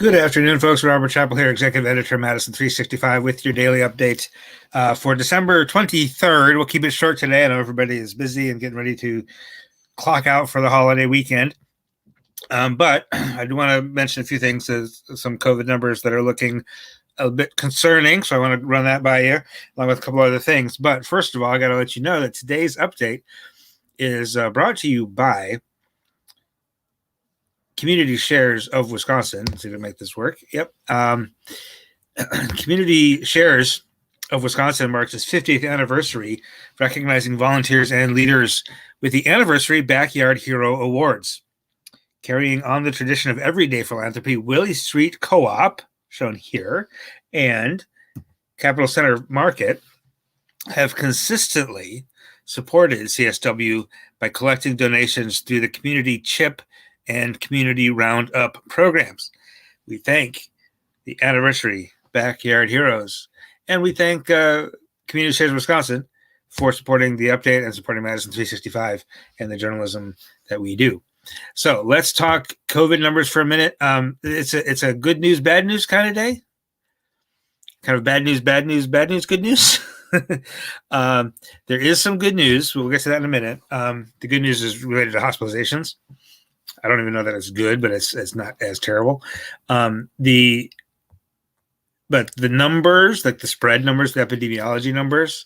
Good afternoon, folks. Robert Chappell here, Executive Editor, Madison365, with your daily update for December 23rd. We'll keep it short today. I know everybody is busy and getting ready to clock out for the holiday weekend. But I do want to mention a few things, some COVID numbers that are looking a bit concerning. So I want to run that by you, along with a couple other things. But first of all, I got to let you know that today's update is brought to you by Community Shares of Wisconsin. Let's see if I make this work. Yep. Community Shares of Wisconsin marks its 50th anniversary, recognizing volunteers and leaders with the Anniversary Backyard Hero Awards. Carrying on the tradition of everyday philanthropy, Willie Street Co-op, shown here, and Capital Center Market have consistently supported CSW by collecting donations through the Community Chip and Community Roundup programs. We thank the Anniversary Backyard Heroes, and we thank Community Shares of Wisconsin for supporting the update and supporting Madison365 and the journalism that we do. So let's talk COVID numbers for a minute. It's a good news, bad news kind of day. Kind of bad news, bad news, bad news, good news. There is some good news. We'll get to that in a minute. The good news is related to hospitalizations. I don't even know that it's good, but it's not as terrible. But the numbers, like the spread numbers, the epidemiology numbers,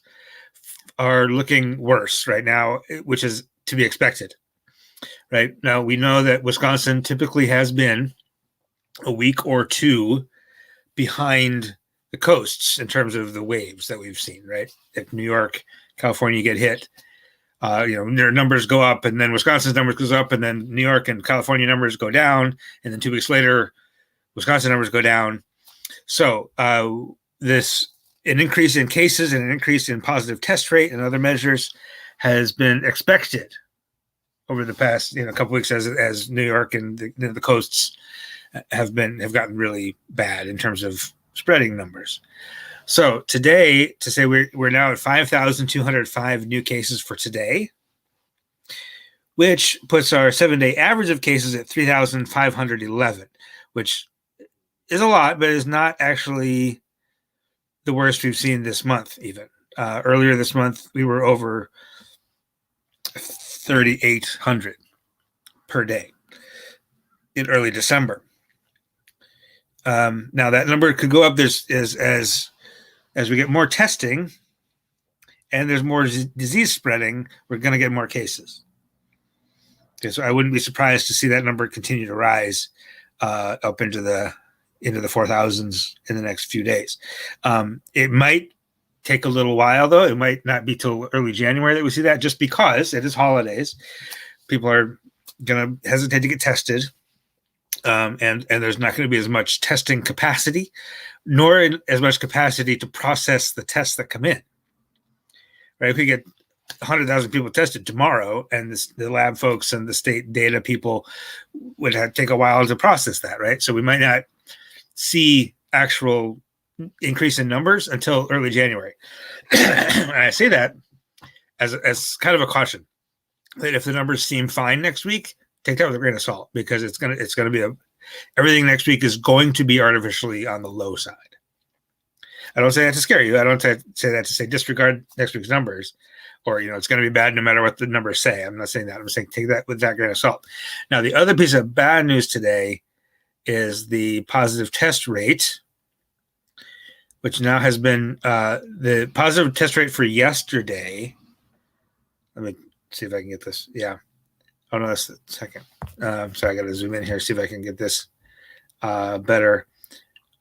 are looking worse right now, which is to be expected. Right now, we know that Wisconsin typically has been a week or two behind the coasts in terms of the waves that we've seen. Right, if New York, California get hit, their numbers go up, and then Wisconsin's numbers goes up, and then New York and California numbers go down, and then 2 weeks later, Wisconsin numbers go down. So an increase in cases and an increase in positive test rate and other measures has been expected over the past couple weeks as New York and the coasts have gotten really bad in terms of spreading numbers. So today, to say we're now at 5,205 new cases for today, which puts our 7-day average of cases at 3,511, which is a lot, but is not actually the worst we've seen this month even. Earlier this month, we were over 3,800 per day in early December. Now that number could go up as we get more testing and there's more disease spreading, we're going to get more cases. Okay, so I wouldn't be surprised to see that number continue to rise up into the 4,000s in the next few days. It might take a little while, though. It might not be till early January that we see that, just because it is holidays. People are going to hesitate to get tested, and there's not going to be as much testing capacity, nor as much capacity to process the tests that come in. Right? If we get 100,000 people tested tomorrow, and the lab folks and the state data people would take a while to process that, right? So we might not see actual increase in numbers until early January. And I say that as kind of a caution that if the numbers seem fine next week, take that with a grain of salt, because it's gonna be everything next week is going to be artificially on the low side. I don't say that to scare you. I don't say that to say disregard next week's numbers, or it's going to be bad no matter what the numbers say. I'm not saying that. I'm saying take that with that grain of salt. Now, the other piece of bad news today is the positive test rate, which now has been the positive test rate for yesterday. Let me see if I can get this. Yeah. Oh, no, that's the second. Sorry, I got to zoom in here, see if I can get this better.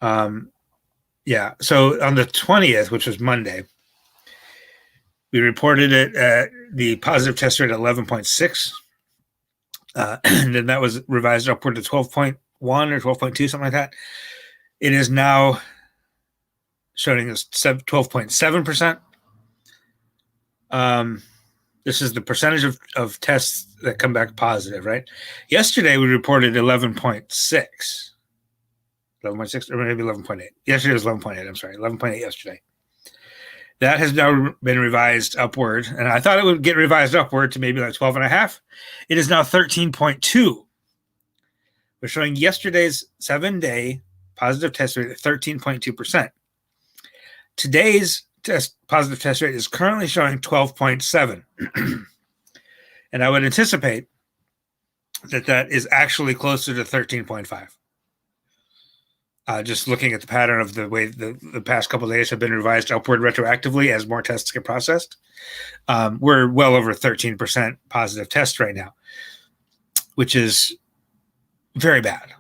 Yeah. So on the 20th, which was Monday, we reported it at the positive test rate at 11.6. And then that was revised upward to 12.1 or 12.2, something like that. It is now showing us 12.7%. This is the percentage of tests that come back positive, right? Yesterday, we reported 11.6, or maybe 11.8. Yesterday was 11.8. I'm sorry, 11.8 yesterday. That has now been revised upward, and I thought it would get revised upward to maybe like 12.5. It is now 13.2. We're showing yesterday's 7-day positive test rate at 13.2%. Today's positive test rate is currently showing 12.7. And I would anticipate that is actually closer to 13.5. Just looking at the pattern of the way the past couple of days have been revised upward retroactively as more tests get processed. We're well over 13% positive tests right now, which is very bad.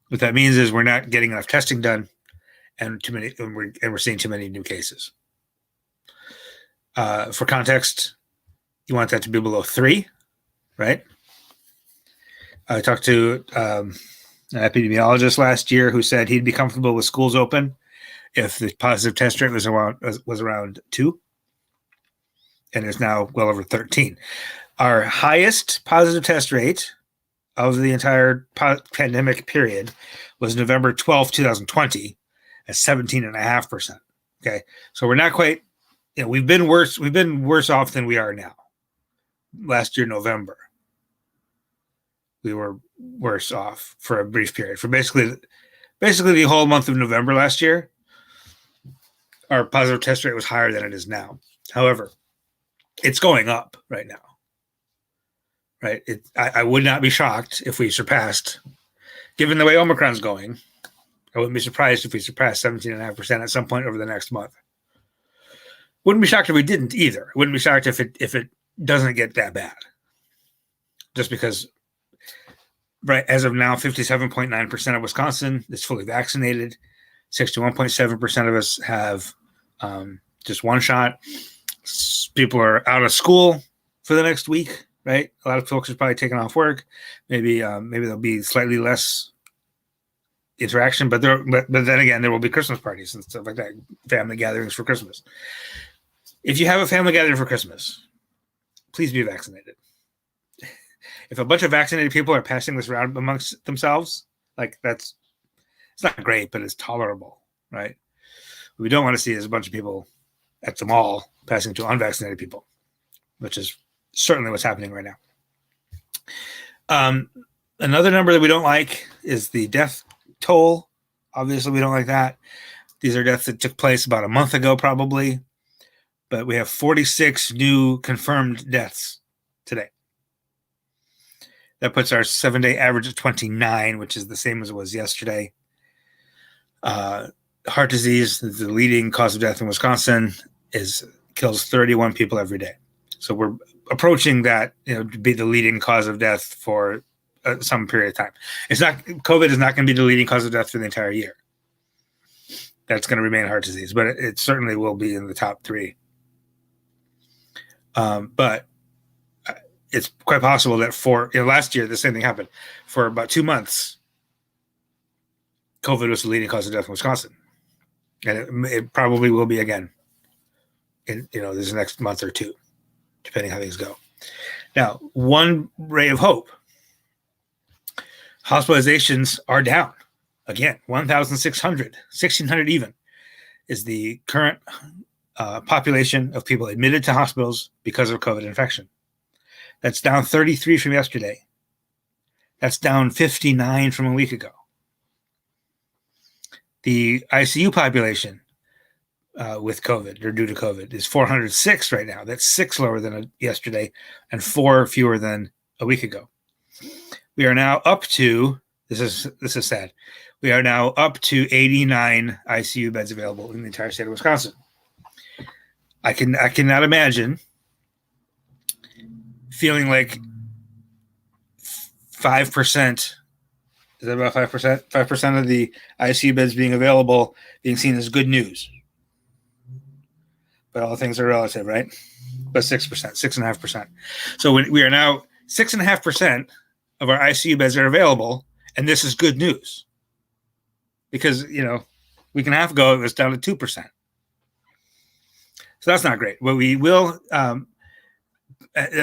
What that means is we're not getting enough testing done, and we're seeing too many new cases. For context, you want that to be below 3, right? I talked to an epidemiologist last year who said he'd be comfortable with schools open if the positive test rate was around 2, and it's now well over 13. Our highest positive test rate of the entire pandemic period was November 12th, 2020, at 17.5%. Okay, so we're not quite. We've been worse. We've been worse off than we are now. Last year, November, we were worse off for a brief period. For basically the whole month of November last year, our positive test rate was higher than it is now. However, it's going up right now. Right? I would not be shocked if we surpassed, given the way Omicron's going, I wouldn't be surprised if we surpassed 17.5% at some point over the next month. Wouldn't be shocked if we didn't either. Wouldn't be shocked if it doesn't get that bad. Just because, right, as of now, 57.9% of Wisconsin is fully vaccinated. 61.7% of us have just one shot. People are out of school for the next week, right? A lot of folks are probably taking off work. Maybe there'll be slightly less interaction, but then again, there will be Christmas parties and stuff like that, family gatherings for Christmas. If you have a family gathering for Christmas, please be vaccinated. If a bunch of vaccinated people are passing this around amongst themselves, it's not great, but it's tolerable, right? What we don't want to see is a bunch of people at the mall passing to unvaccinated people, which is certainly what's happening right now. Another number that we don't like is the death toll. Obviously, we don't like that. These are deaths that took place about a month ago, probably. But we have 46 new confirmed deaths today. That puts our 7-day average at 29, which is the same as it was yesterday. Heart disease, the leading cause of death in Wisconsin, kills 31 people every day. So we're approaching that, to be the leading cause of death for some period of time. COVID is not going to be the leading cause of death for the entire year. That's going to remain heart disease, but it certainly will be in the top 3. But it's quite possible that last year, the same thing happened. For about 2 months, COVID was the leading cause of death in Wisconsin. And it probably will be again in, this next month or 2, depending how things go. Now, one ray of hope. Hospitalizations are down. Again, 1,600, 1,600 even, is the current population of people admitted to hospitals because of COVID infection. That's down 33 from yesterday. That's down 59 from a week ago. The ICU population with COVID or due to COVID is 406 right now. That's 6 lower than yesterday and 4 fewer than a week ago. We are now up to, this is sad, we are now up to 89 ICU beds available in the entire state of Wisconsin. I cannot imagine feeling like 5%, is that about 5%? 5% of the ICU beds being available being seen as good news. But all things are relative, right? But 6%, 6.5%. So we are now 6.5% of our ICU beds are available, and this is good news. Because, a week and a half ago, it was down to 2%. So that's not great. But we will,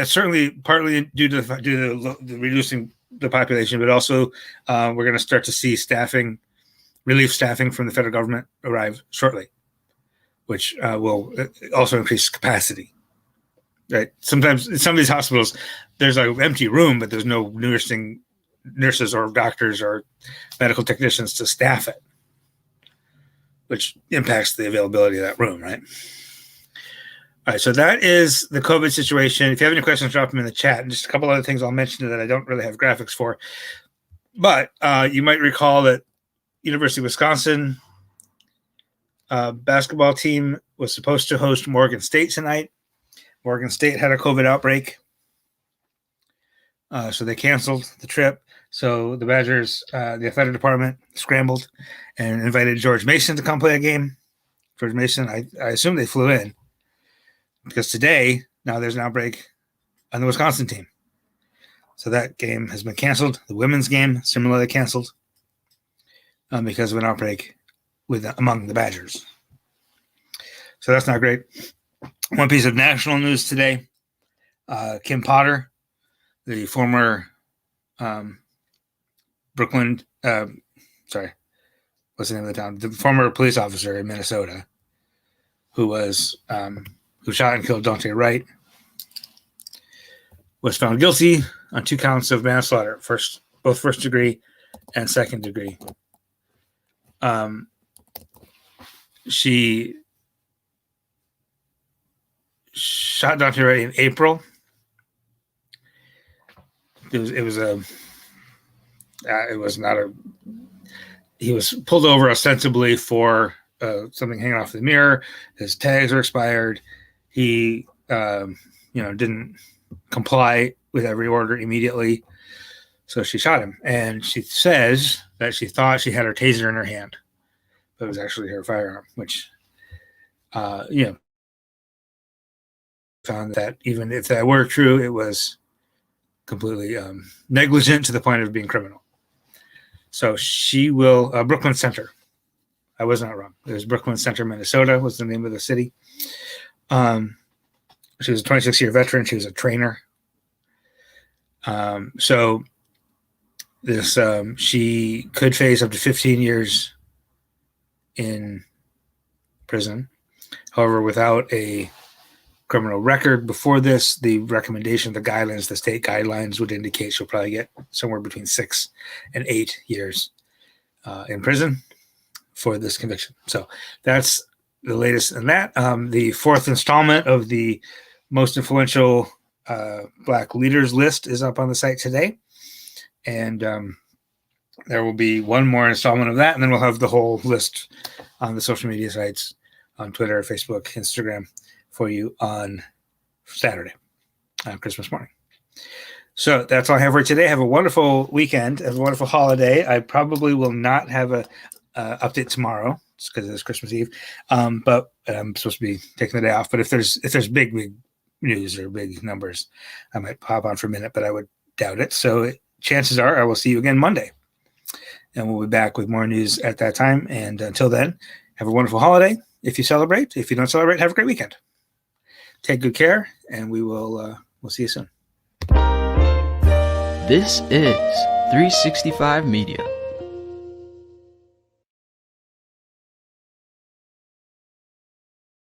certainly partly due to the reducing the population, but also we're going to start to see relief staffing from the federal government arrive shortly, which will also increase capacity. Right. Sometimes in some of these hospitals, there's an empty room, but there's no nursing nurses or doctors or medical technicians to staff it, which impacts the availability of that room, right? All right, so that is the COVID situation. If you have any questions, drop them in the chat. And just a couple other things I'll mention that I don't really have graphics for. But you might recall that University of Wisconsin basketball team was supposed to host Morgan State tonight. Morgan State had a COVID outbreak, so they canceled the trip. So the Badgers, the athletic department, scrambled and invited George Mason to come play a game. George Mason, I assume they flew in because today, now there's an outbreak on the Wisconsin team. So that game has been canceled. The women's game, similarly canceled because of an outbreak among the Badgers. So that's not great. One piece of national news today, Kim Potter, the former Brooklyn, what's the name of the town? The former police officer in Minnesota who shot and killed Daunte Wright, was found guilty on 2 counts of manslaughter, both first degree and second degree. She shot Daunte Wright in April. He was pulled over ostensibly for something hanging off the mirror. His tags were expired. He, didn't comply with every order immediately. So she shot him. And she says that she thought she had her taser in her hand, but it was actually her firearm, which, found that even if that were true, it was completely negligent to the point of being criminal. So she will, Brooklyn Center. I was not wrong. It was Brooklyn Center, Minnesota was the name of the city. She was a 26-year veteran. She was a trainer. So this she could face up to 15 years in prison. However, without a criminal record before this, the recommendation, the guidelines, the state guidelines would indicate she'll probably get somewhere between 6 and 8 years in prison for this conviction. So that's the latest in that. The 4th installment of the most influential Black leaders list is up on the site today. And there will be one more installment of that, and then we'll have the whole list on the social media sites, on Twitter, Facebook, Instagram, for you on Saturday, on Christmas morning. So that's all I have for today. Have a wonderful weekend. Have a wonderful holiday. I probably will not have a update tomorrow because it's Christmas Eve, but I'm supposed to be taking the day off. But if there's big news or big numbers, I might pop on for a minute, but I would doubt it. So chances are I will see you again Monday, and we'll be back with more news at that time. And until then, have a wonderful holiday. If you celebrate, if you don't celebrate, have a great weekend. Take good care, and we'll see you soon. This is 365 Media.